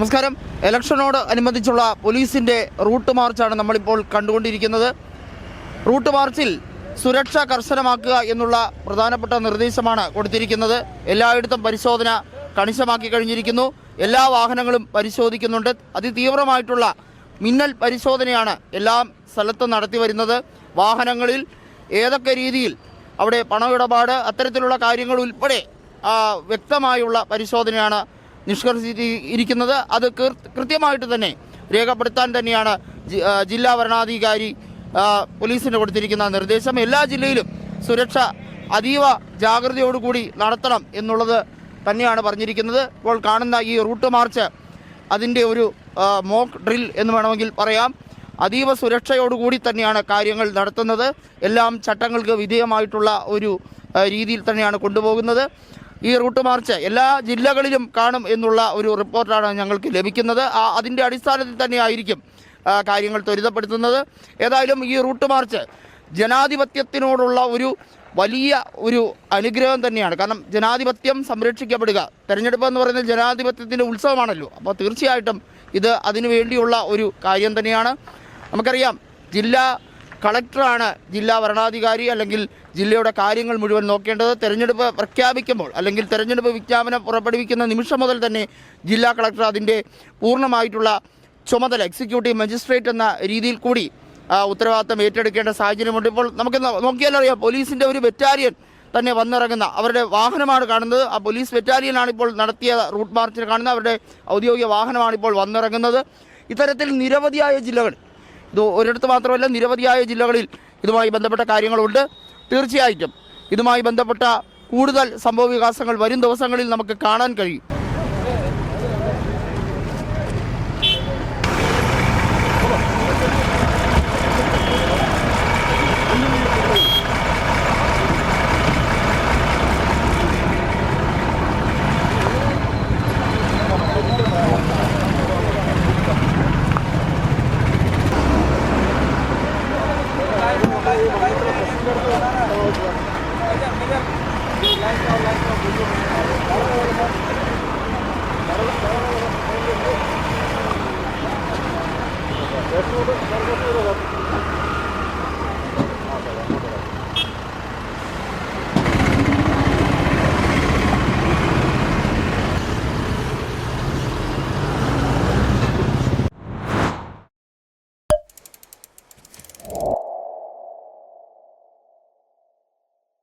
നമസ്കാരം. ഇലക്ഷനോട് അനുബന്ധിച്ചുള്ള പോലീസിൻ്റെ റൂട്ട് മാർച്ചാണ് നമ്മളിപ്പോൾ കണ്ടുകൊണ്ടിരിക്കുന്നത്. റൂട്ട് മാർച്ചിൽ സുരക്ഷ കർശനമാക്കുക എന്നുള്ള പ്രധാനപ്പെട്ട നിർദ്ദേശമാണ് കൊടുത്തിരിക്കുന്നത്. എല്ലായിടത്തും പരിശോധന കണിശമാക്കി കഴിഞ്ഞിരിക്കുന്നു. എല്ലാ വാഹനങ്ങളും പരിശോധിക്കുന്നുണ്ട്. അതിതീവ്രമായിട്ടുള്ള മിന്നൽ പരിശോധനയാണ് എല്ലാ സ്ഥലത്തും നടത്തി വരുന്നത്. വാഹനങ്ങളിൽ ഏതൊക്കെ രീതിയിൽ അവിടെ പണമിടപാട് അത്തരത്തിലുള്ള കാര്യങ്ങൾ ഉൾപ്പെടെ വ്യക്തമായുള്ള പരിശോധനയാണ് നിഷ്കർഷിച്ചിരിക്കുന്നത്. അത് കൃത്യമായിട്ട് തന്നെ രേഖപ്പെടുത്താൻ തന്നെയാണ് ജില്ലാ വരണാധികാരി പോലീസിന് കൊടുത്തിരിക്കുന്ന നിർദ്ദേശം. എല്ലാ ജില്ലയിലും സുരക്ഷ അതീവ ജാഗ്രതയോടുകൂടി നടത്തണം എന്നുള്ളത് തന്നെയാണ് പറഞ്ഞിരിക്കുന്നത്. ഇപ്പോൾ കാണുന്ന ഈ റൂട്ട് മാർച്ച് അതിൻ്റെ ഒരു മോക്ക് ഡ്രിൽ എന്ന് വേണമെങ്കിൽ പറയാം. അതീവ സുരക്ഷയോടുകൂടി തന്നെയാണ് കാര്യങ്ങൾ നടത്തുന്നത്. എല്ലാം ചട്ടങ്ങൾക്ക് വിധേയമായിട്ടുള്ള ഒരു രീതിയിൽ തന്നെയാണ് കൊണ്ടുപോകുന്നത്. ഈ റൂട്ട് മാർച്ച് എല്ലാ ജില്ലകളിലും കാണും എന്നുള്ള ഒരു റിപ്പോർട്ടാണ് ഞങ്ങൾക്ക് ലഭിക്കുന്നത്. അതിൻ്റെ അടിസ്ഥാനത്തിൽ തന്നെയായിരിക്കും കാര്യങ്ങൾ ത്വരിതപ്പെടുത്തുന്നത്. ഏതായാലും ഈ റൂട്ട് മാർച്ച് ജനാധിപത്യത്തിനോടുള്ള ഒരു വലിയ ഒരു അനുഗ്രഹം തന്നെയാണ്. കാരണം ജനാധിപത്യം സംരക്ഷിക്കപ്പെടുക, തെരഞ്ഞെടുപ്പ് എന്ന് പറയുന്നത് ജനാധിപത്യത്തിൻ്റെ ഉത്സവമാണല്ലോ. അപ്പോൾ തീർച്ചയായിട്ടും ഇത് അതിനു വേണ്ടിയുള്ള ഒരു കാര്യം തന്നെയാണ്. നമുക്കറിയാം, ജില്ലാ കളക്ടറാണ് ജില്ലാ വരണാധികാരി, അല്ലെങ്കിൽ ജില്ലയുടെ കാര്യങ്ങൾ മുഴുവൻ നോക്കേണ്ടത്. തെരഞ്ഞെടുപ്പ് പ്രഖ്യാപിക്കുമ്പോൾ അല്ലെങ്കിൽ തെരഞ്ഞെടുപ്പ് വിജ്ഞാപനം പുറപ്പെടുവിക്കുന്ന നിമിഷം മുതൽ തന്നെ ജില്ലാ കളക്ടർ അതിൻ്റെ പൂർണ്ണമായിട്ടുള്ള ചുമതല എക്സിക്യൂട്ടീവ് മജിസ്ട്രേറ്റ് എന്ന രീതിയിൽ കൂടി ഉത്തരവാദിത്തം ഏറ്റെടുക്കേണ്ട സാഹചര്യമുണ്ട്. ഇപ്പോൾ നമുക്ക് നോക്കിയാലറിയാം, പോലീസിൻ്റെ ഒരു ബറ്റാലിയൻ തന്നെ വന്നിറങ്ങുന്ന അവരുടെ വാഹനമാണ് കാണുന്നത്. ആ പോലീസ് ബറ്റാലിയനാണ് ഇപ്പോൾ നടത്തിയ റൂട്ട് മാർച്ചിൽ കാണുന്നത്. അവരുടെ ഔദ്യോഗിക വാഹനമാണ് ഇപ്പോൾ വന്നിറങ്ങുന്നത്. ഇത്തരത്തിൽ നിരവധിയായ ജില്ലകൾ, ഇത് ഒരിടത്ത് മാത്രമല്ല, നിരവധിയായ ജില്ലകളിൽ ഇതുമായി ബന്ധപ്പെട്ട കാര്യങ്ങളുണ്ട്. തീർച്ചയായിട്ടും ഇതുമായി ബന്ധപ്പെട്ട കൂടുതൽ സംഭവ വികാസങ്ങൾ വരും ദിവസങ്ങളിൽ നമുക്ക് കാണാൻ കഴിയും. Like